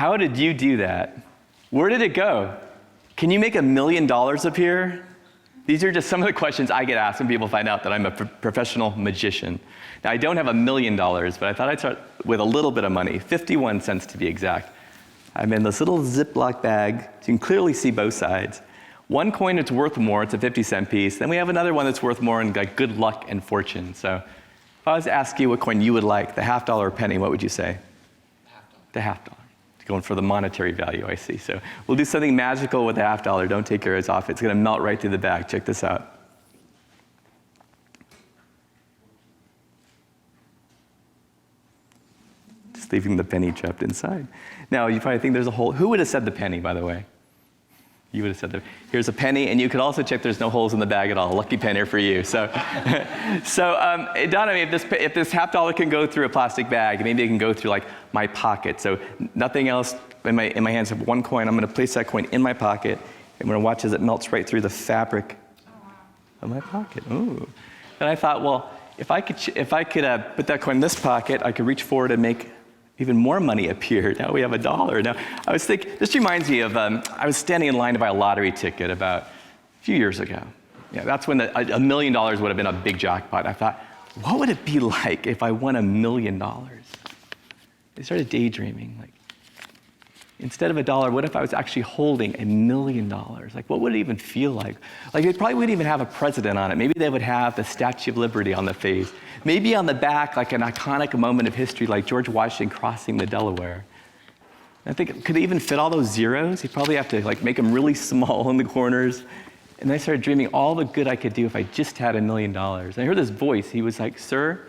How did you do that? Where did it go? Can you make $1 million appear? These are just some of the questions I get asked when people find out that I'm a professional magician. Now, I don't have $1 million, but I thought I'd start with a little bit of money, 51 cents to be exact. I'm in this little Ziploc bag, so you can clearly see both sides. One coin that's worth more, it's a 50-cent piece. Then we have another one that's worth more and like good luck and fortune. So if I was to ask you what coin you would like, the half dollar or penny, what would you say? The half dollar. Going for the monetary value, I see. So we'll do something magical with the half dollar. Don't take your eyes off. It's going to melt right through the bag. Check this out. Just leaving the penny trapped inside. Now, you probably think there's a hole. Who would have said the penny, by the way? You would have said that. Here's a penny, and you could also check there's no holes in the bag at all. Lucky penny for you. So, it dawned on me, if this half dollar can go through a plastic bag, maybe it can go through like my pocket. So nothing else in my hands. I have one coin. I'm going to place that coin in my pocket. I'm going to watch as it melts right through the fabric of my pocket. Ooh. And I thought, well, if I could put that coin in this pocket, I could reach forward and make even more money appear. Now we have $1. Now, I was thinking, this reminds me of, I was standing in line to buy a lottery ticket about a few years ago. Yeah, that's when $1 million would have been a big jackpot. I thought, what would it be like if I won $1 million? I started daydreaming, like, instead of $1, what if I was actually holding $1 million? Like, what would it even feel like? Like, they probably wouldn't even have a president on it. Maybe they would have the Statue of Liberty on the face. Maybe on the back, like an iconic moment of history, like George Washington crossing the Delaware. I think, could they even fit all those zeros? You'd probably have to like make them really small in the corners. And then I started dreaming all the good I could do if I just had $1 million. And I heard this voice. He was like, sir,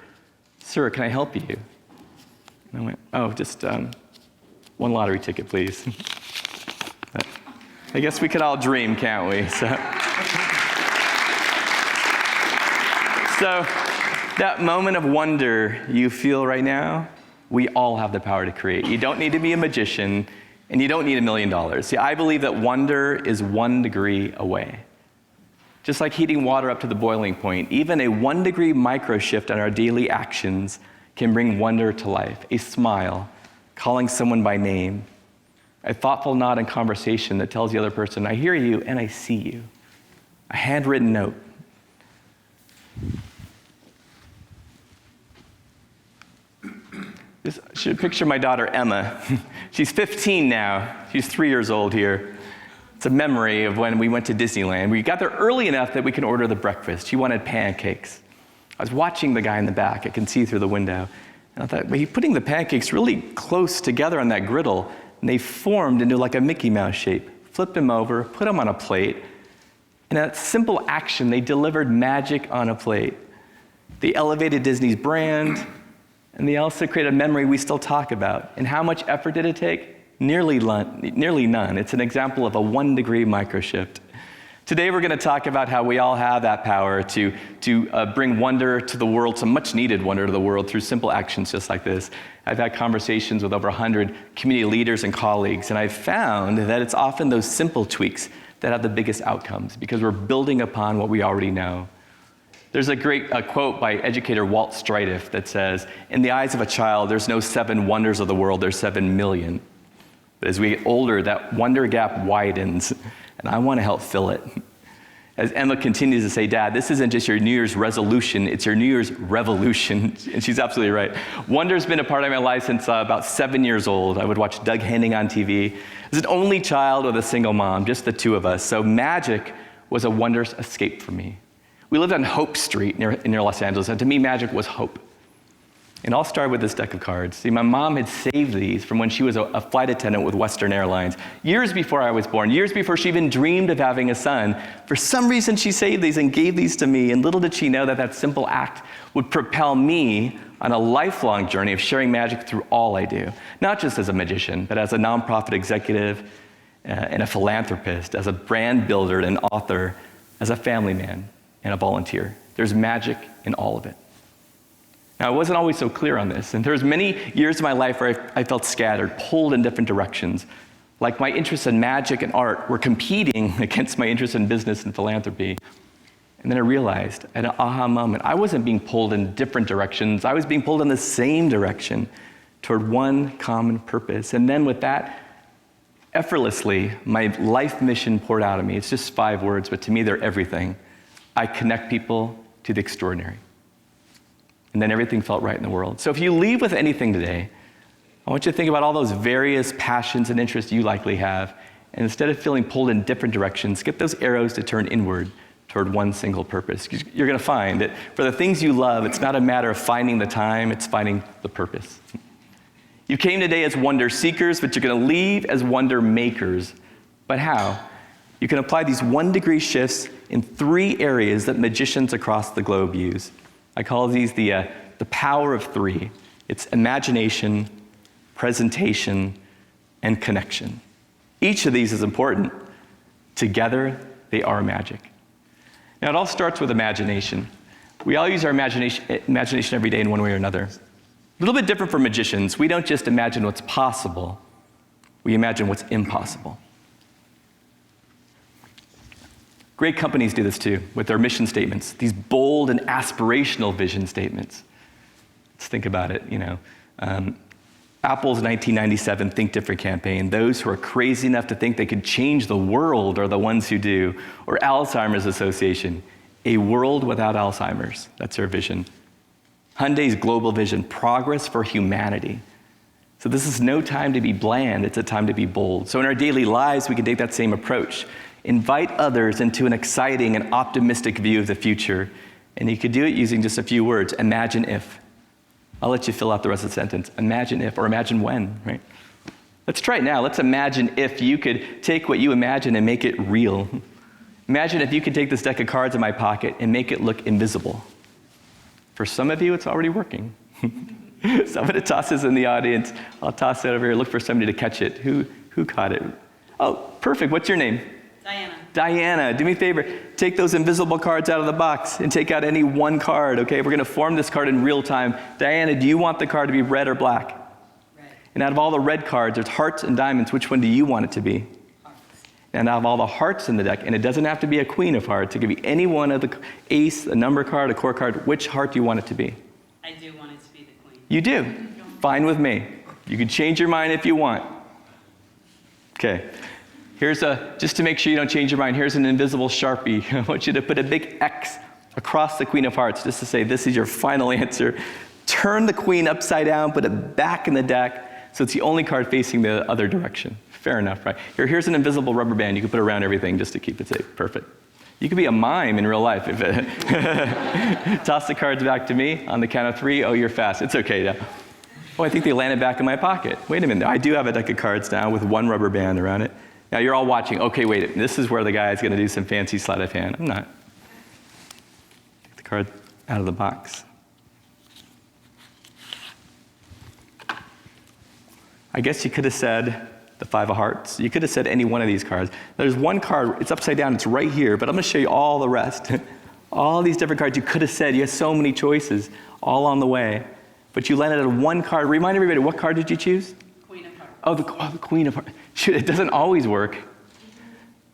can I help you? And I went, oh, just one lottery ticket, please. But I guess we could all dream, can't we? So that moment of wonder you feel right now, we all have the power to create. You don't need to be a magician, and you don't need $1 million. See, I believe that wonder is 1 degree away. Just like heating water up to the boiling point, even a 1 degree micro shift in our daily actions can bring wonder to life. A smile, calling someone by name, a thoughtful nod in conversation that tells the other person, I hear you and I see you. A handwritten note. This should picture my daughter, Emma. She's 15 now. She's 3 years old here. It's a memory of when we went to Disneyland. We got there early enough that we can order the breakfast. She wanted pancakes. I was watching the guy in the back. I can see through the window. And I thought, well, he's putting the pancakes really close together on that griddle, and they formed into like a Mickey Mouse shape. Flipped them over, put them on a plate. In that simple action, they delivered magic on a plate. They elevated Disney's brand, and they also created a memory we still talk about. And how much effort did it take? Nearly none. It's an example of a 1 degree microshift. Today we're going to talk about how we all have that power to bring wonder to the world, some much needed wonder to the world through simple actions just like this. I've had conversations with over 100 community leaders and colleagues, and I've found that it's often those simple tweaks that have the biggest outcomes because we're building upon what we already know. There's a great quote by educator Walt Streitiff that says, in the eyes of a child, there's no 7 wonders of the world, there's 7 million. But as we get older, that wonder gap widens, and I want to help fill it. As Emma continues to say, Dad, this isn't just your New Year's resolution, it's your New Year's revolution. And she's absolutely right. Wonder's been a part of my life since about 7 years old. I would watch Doug Henning on TV. As an only child with a single mom, just the two of us. So magic was a wondrous escape for me. We lived on Hope Street near Los Angeles, and to me, magic was hope. It all started with this deck of cards. See, my mom had saved these from when she was a flight attendant with Western Airlines, years before I was born, years before she even dreamed of having a son. For some reason, she saved these and gave these to me, and little did she know that that simple act would propel me on a lifelong journey of sharing magic through all I do, not just as a magician, but as a nonprofit executive and a philanthropist, as a brand builder and author, as a family man and a volunteer. There's magic in all of it. Now, I wasn't always so clear on this, and there was many years of my life where I felt scattered, pulled in different directions. Like my interests in magic and art were competing against my interest in business and philanthropy. And then I realized, at an aha moment, I wasn't being pulled in different directions. I was being pulled in the same direction toward one common purpose. And then with that, Effortlessly, my life mission poured out of me. It's just 5 words, but to me, they're everything. I connect people to the extraordinary. And then everything felt right in the world. So if you leave with anything today, I want you to think about all those various passions and interests you likely have, and instead of feeling pulled in different directions, get those arrows to turn inward toward one single purpose. You're going to find that for the things you love, it's not a matter of finding the time, it's finding the purpose. You came today as wonder seekers, but you're going to leave as wonder makers. But how? You can apply these 1-degree shifts in 3 areas that magicians across the globe use. I call these the power of 3. It's imagination, presentation, and connection. Each of these is important. Together, they are magic. Now, it all starts with imagination. We all use our imagination every day in one way or another. A little bit different for magicians. We don't just imagine what's possible. We imagine what's impossible. Great companies do this too, with their mission statements, these bold and aspirational vision statements. Let's think about it, Apple's 1997 Think Different campaign, those who are crazy enough to think they could change the world are the ones who do. Or Alzheimer's Association, a world without Alzheimer's. That's their vision. Hyundai's global vision, progress for humanity. So this is no time to be bland, it's a time to be bold. So in our daily lives, we can take that same approach. Invite others into an exciting and optimistic view of the future. And you could do it using just a few words. Imagine if. I'll let you fill out the rest of the sentence. Imagine if, or imagine when, right? Let's try it now. Let's imagine if you could take what you imagine and make it real. Imagine if you could take this deck of cards in my pocket and make it look invisible. For some of you, it's already working. So I'm going to toss this in the audience. I'll toss it over here, look for somebody to catch it. Who caught it? Oh, perfect. What's your name? Diana. Diana, do me a favor. Take those invisible cards out of the box and take out any one card, okay? We're going to form this card in real time. Diana, do you want the card to be red or black? Red. And out of all the red cards, there's hearts and diamonds. Which one do you want it to be? Hearts. And out of all the hearts in the deck, and it doesn't have to be a queen of hearts. It could be any one of the ace, a number card, a core card. Which heart do you want it to be? I do want it to be the queen. You do? Fine with me. You can change your mind if you want. Okay. Just to make sure you don't change your mind, here's an invisible Sharpie. I want you to put a big X across the Queen of Hearts, just to say this is your final answer. Turn the Queen upside down, put it back in the deck, so it's the only card facing the other direction. Fair enough, right? Here's an invisible rubber band you can put around everything just to keep it safe. Perfect. You could be a mime in real life. Toss the cards back to me on the count of 3. Oh, you're fast. It's okay now. Oh, I think they landed back in my pocket. Wait a minute. I do have a deck of cards now with one rubber band around it. Now you're all watching. Okay, wait. This is where the guy is going to do some fancy sleight of hand. I'm not. Take the card out of the box. I guess you could have said the 5 of hearts. You could have said any one of these cards. There's one card. It's upside down. It's right here. But I'm going to show you all the rest. All these different cards you could have said. You have so many choices all on the way. But you landed on one card. Remind everybody, what card did you choose? Queen of Hearts. Oh, the Queen of Hearts. Shoot, it doesn't always work.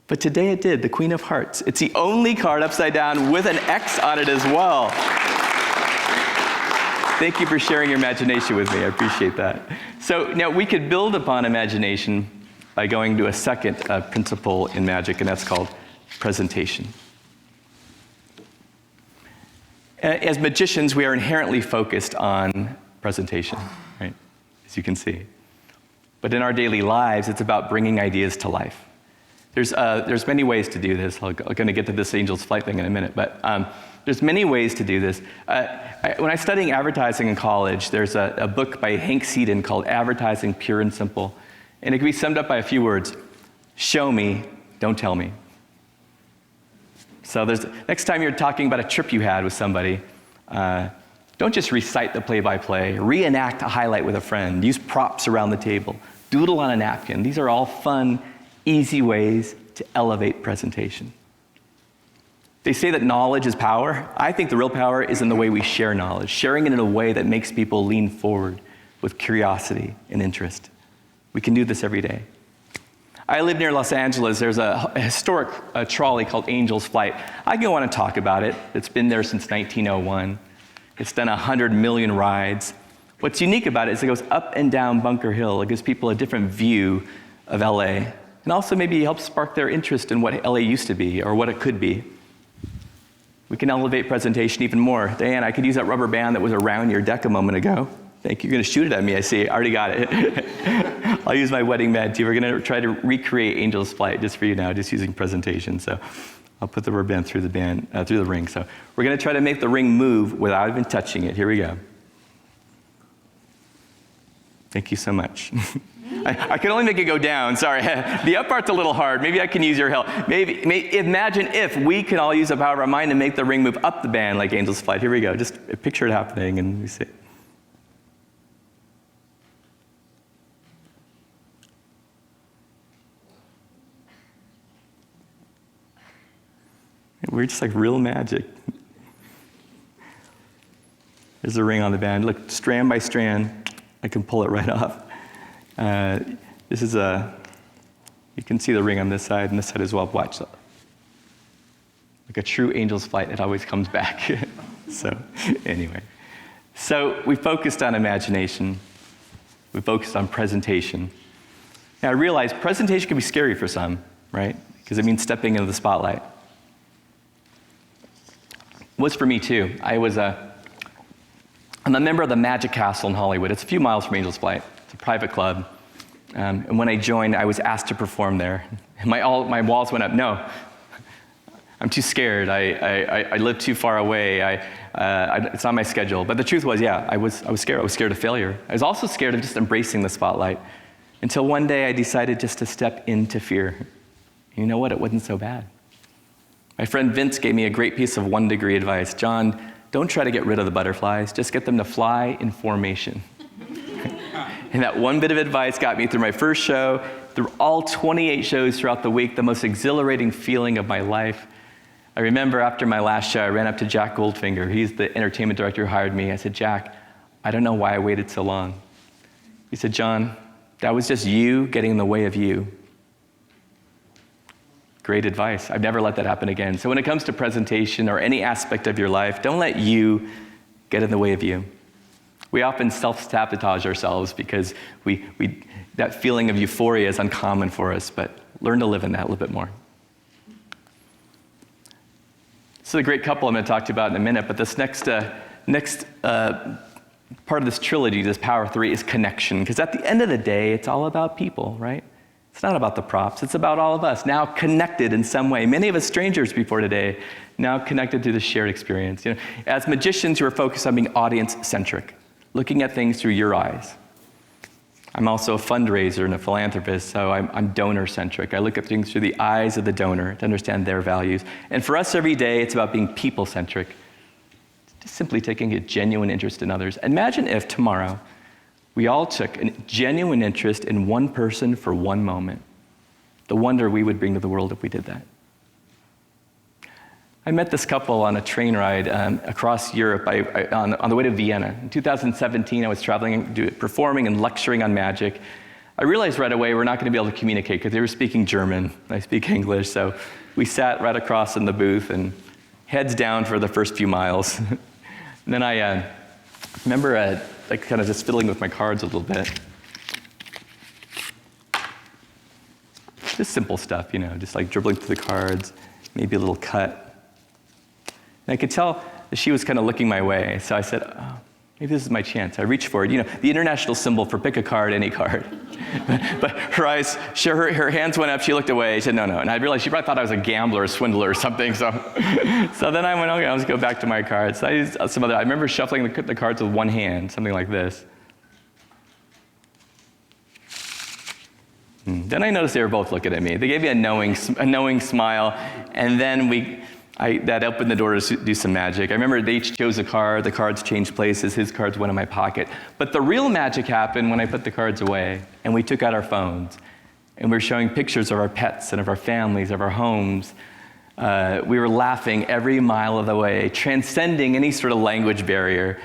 But today it did, the Queen of Hearts. It's the only card upside down with an X on it as well. Thank you for sharing your imagination with me. I appreciate that. So now we could build upon imagination by going to a second principle in magic, and that's called presentation. As magicians, we are inherently focused on presentation, right? As you can see. But in our daily lives, it's about bringing ideas to life. There's many ways to do this. I'm going to get to this angel's flight thing in a minute, but there's many ways to do this. When I was studying advertising in college, there's a book by Hank Seaton called Advertising Pure and Simple, and it can be summed up by a few words. Show me, don't tell me. So next time you're talking about a trip you had with somebody, don't just recite the play-by-play. Reenact a highlight with a friend. Use props around the table. Doodle on a napkin. These are all fun, easy ways to elevate presentation. They say that knowledge is power. I think the real power is in the way we share knowledge, sharing it in a way that makes people lean forward with curiosity and interest. We can do this every day. I live near Los Angeles. There's a historic trolley called Angel's Flight. I go on and talk about it. It's been there since 1901. It's done 100 million rides. What's unique about it is it goes up and down Bunker Hill. It gives people a different view of LA, and also maybe help spark their interest in what LA used to be or what it could be. We can elevate presentation even more. Diane, I could use that rubber band that was around your deck a moment ago. Thank you. You're going to shoot it at me, I see. I already got it. I'll use my wedding band too. We're going to try to recreate Angel's Flight just for you now, just using presentation. So I'll put the rubber band through the ring. So we're going to try to make the ring move without even touching it. Here we go. Thank you so much. I can only make it go down, sorry. The up part's a little hard. Maybe I can use your help. Imagine if we could all use the power of our mind to make the ring move up the band like Angel's Flight. Here we go. Just picture it happening and we see it. We're just like real magic. There's a ring on the band. Look, strand by strand, I can pull it right off. This is you can see the ring on this side and this side as well. Watch. Like a true Angel's Flight, it always comes back. So, anyway. So, we focused on imagination. We focused on presentation. Now, I realize presentation can be scary for some, right? Because it means stepping into the spotlight. It was for me, too. I'm a member of the Magic Castle in Hollywood. It's a few miles from Angel's Flight. It's a private club. And when I joined, I was asked to perform there. And my walls went up. No, I'm too scared. I live too far away. It's not my schedule. But the truth was, yeah, I was scared. I was scared of failure. I was also scared of just embracing the spotlight. Until one day I decided just to step into fear. And you know what? It wasn't so bad. My friend Vince gave me a great piece of 1-degree advice. John, don't try to get rid of the butterflies. Just get them to fly in formation. And that one bit of advice got me through my first show, through all 28 shows throughout the week, the most exhilarating feeling of my life. I remember after my last show, I ran up to Jack Goldfinger. He's the entertainment director who hired me. I said, Jack, I don't know why I waited so long. He said, John, that was just you getting in the way of you. Great advice. I've never let that happen again. So when it comes to presentation or any aspect of your life, don't let you get in the way of you. We often self-sabotage ourselves because that feeling of euphoria is uncommon for us, but learn to live in that a little bit more. So the great couple I'm going to talk to you about in a minute, but this next part of this trilogy, this Power 3, is connection. Because at the end of the day, it's all about people, right? It's not about the props. It's about all of us, now connected in some way. Many of us strangers before today, now connected through the shared experience. You know, as magicians, we're focused on being audience-centric, looking at things through your eyes. I'm also a fundraiser and a philanthropist, so I'm donor-centric. I look at things through the eyes of the donor to understand their values. And for us every day, it's about being people-centric, just simply taking a genuine interest in others. Imagine if tomorrow we all took a genuine interest in one person for one moment. The wonder we would bring to the world if we did that. I met this couple on a train ride across Europe on the way to Vienna. In 2017, I was traveling, performing and lecturing on magic. I realized right away we're not going to be able to communicate because they were speaking German. I speak English, so we sat right across in the booth and heads down for the first few miles. And then I remember like kind of just fiddling with my cards a little bit. Just simple stuff, you know, just like dribbling through the cards, maybe a little cut. And I could tell that she was kind of looking my way, so I said, oh, maybe this is my chance. I reached for it, you know, the international symbol for pick a card, any card. But her eyes, her hands went up, she looked away, she said, no. And I realized she probably thought I was a gambler or swindler or something, so then I went, okay, I'll just go back to my cards. So I used I remember shuffling the cards with one hand, something like this. Then I noticed they were both looking at me. They gave me a knowing smile, and then that opened the door to do some magic. I remember they each chose a card, the cards changed places, his cards went in my pocket. But the real magic happened when I put the cards away and we took out our phones and we were showing pictures of our pets and of our families, of our homes. We were laughing every mile of the way, transcending any sort of language barrier.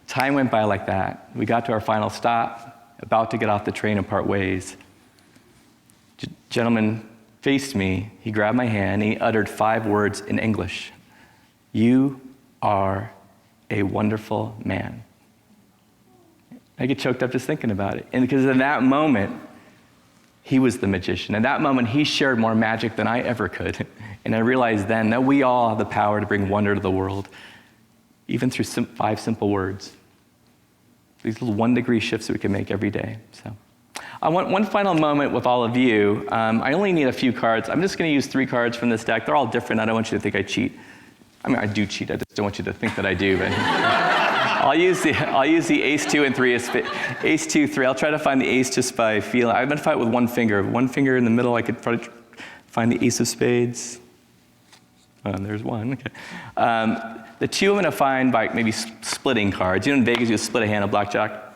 Time went by like that. We got to our final stop, about to get off the train and part ways. Gentleman faced me, he grabbed my hand, and he uttered 5 words in English. You are a wonderful man. I get choked up just thinking about it. And because in that moment, He was the magician. At that moment, he shared more magic than I ever could. And I realized then that we all have the power to bring wonder to the world, even through 5 simple words. These little 1-degree shifts that we can make every day. So, I want one final moment with all of you. I only need a few cards. I'm just going to use 3 cards from this deck. They're all different. I don't want you to think I cheat. I mean, I do cheat. I just don't want you to think that I do. But I'll use the ace, 2, and 3. Ace, 2, 3. I'll try to find the ace just by feeling. I've been fighting with one finger. One finger in the middle. I could probably find the ace of spades. There's one. Okay. The 2 I'm going to find by maybe splitting cards. You know, in Vegas, you split a hand of blackjack.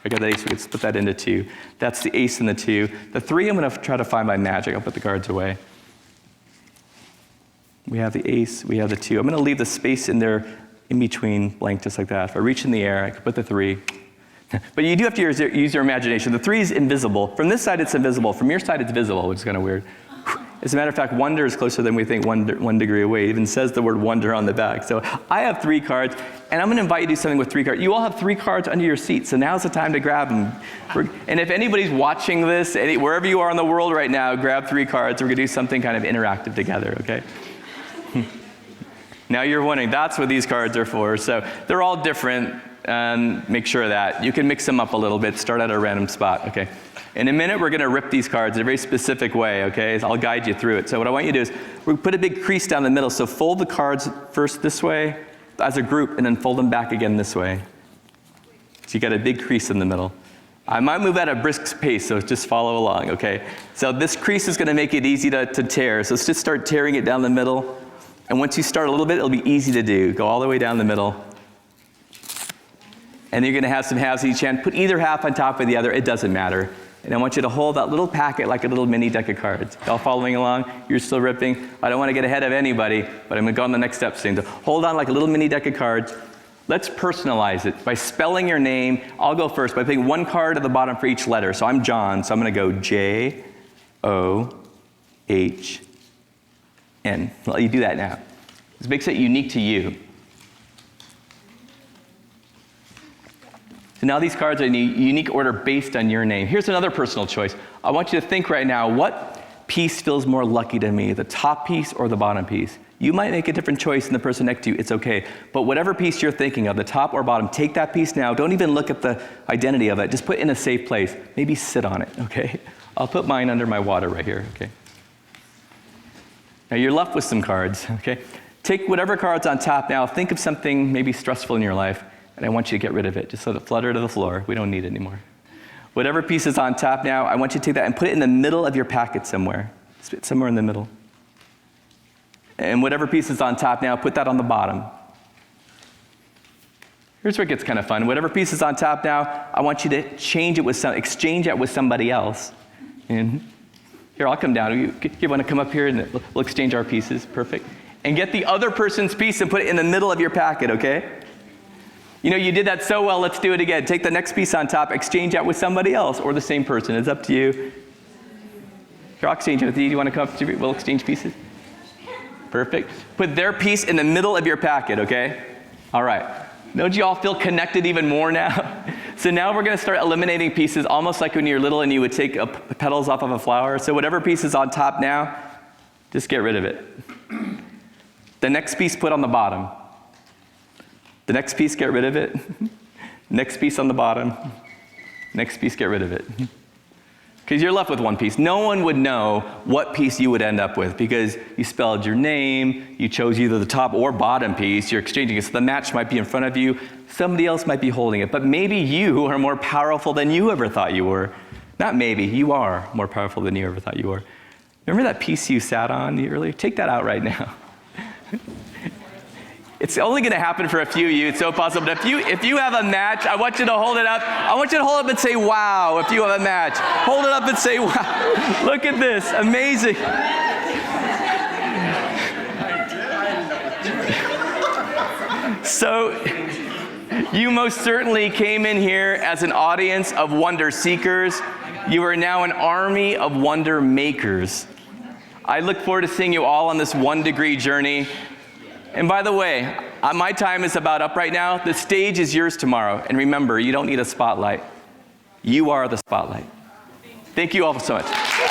I got that ace, we could split that into 2. That's the ace and the 2. The 3 I'm going to try to find by magic. I'll put the cards away. We have the ace, we have the 2. I'm going to leave the space in there in between blank just like that. If I reach in the air, I could put the 3. But you do have to use your imagination. The 3 is invisible. From this side, it's invisible. From your side, it's visible, which is kind of weird. As a matter of fact, wonder is closer than we think, 1 degree away. It even says the word wonder on the back. So I have 3 cards, and I'm going to invite you to do something with 3 cards. You all have 3 cards under your seat, so now's the time to grab them. And if anybody's watching this, wherever you are in the world right now, grab 3 cards. We're going to do something kind of interactive together, okay? Now you're wondering, that's what these cards are for. So they're all different, and make sure of that. You can mix them up a little bit. Start at a random spot, okay? In a minute, we're going to rip these cards in a very specific way, okay? I'll guide you through it. So what I want you to do is we'll put a big crease down the middle. So fold the cards first this way as a group, and then fold them back again this way. So you got a big crease in the middle. I might move at a brisk pace, so just follow along, okay? So this crease is going to make it easy to tear. So let's just start tearing it down the middle. And once you start a little bit, it'll be easy to do. Go all the way down the middle. And you're going to have some halves each hand. Put either half on top of the other. It doesn't matter. And I want you to hold that little packet like a little mini deck of cards. Y'all following along? You're still ripping? I don't want to get ahead of anybody, but I'm going to go on the next step soon. So hold on like a little mini deck of cards. Let's personalize it by spelling your name. I'll go first by putting 1 card at the bottom for each letter. So I'm John, so I'm going to go J-O-H-N. I'll let you do that now. This makes it unique to you. So now these cards are in a unique order based on your name. Here's another personal choice. I want you to think right now, what piece feels more lucky to me, the top piece or the bottom piece? You might make a different choice than the person next to you. It's okay. But whatever piece you're thinking of, the top or bottom, take that piece now. Don't even look at the identity of it. Just put it in a safe place. Maybe sit on it, okay? I'll put mine under my water right here, okay? Now you're left with some cards, okay? Take whatever card's on top now. Think of something maybe stressful in your life. And I want you to get rid of it. Just let it flutter to the floor. We don't need it anymore. Whatever piece is on top now, I want you to take that and put it in the middle of your packet somewhere. Somewhere in the middle. And whatever piece is on top now, put that on the bottom. Here's where it gets kind of fun. Whatever piece is on top now, I want you to exchange it with somebody else. And here, I'll come down. You want to come up here and we'll exchange our pieces. Perfect. And get the other person's piece and put it in the middle of your packet, okay? You know, you did that so well, let's do it again. Take the next piece on top, exchange that with somebody else or the same person. It's up to you. Here, I'll exchange it with you. Do you want to come up to me? We'll exchange pieces. Perfect. Put their piece in the middle of your packet, okay? All right. Don't you all feel connected even more now? So now we're going to start eliminating pieces, almost like when you're little and you would take petals off of a flower. So whatever piece is on top now, just get rid of it. The next piece put on the bottom. The next piece, get rid of it. Next piece on the bottom. Next piece, get rid of it. Because you're left with one piece. No one would know what piece you would end up with because you spelled your name, you chose either the top or bottom piece, you're exchanging it. So the match might be in front of you, somebody else might be holding it. But maybe you are more powerful than you ever thought you were. Not maybe, you are more powerful than you ever thought you were. Remember that piece you sat on earlier? Take that out right now. It's only going to happen for a few of you. It's so possible. But if you have a match, I want you to hold it up. I want you to hold it up and say, wow, if you have a match. Hold it up and say, wow. Look at this. Amazing. So you most certainly came in here as an audience of wonder seekers. You are now an army of wonder makers. I look forward to seeing you all on this 1 degree journey. And by the way, my time is about up right now. The stage is yours tomorrow. And remember, you don't need a spotlight. You are the spotlight. Thank you all so much.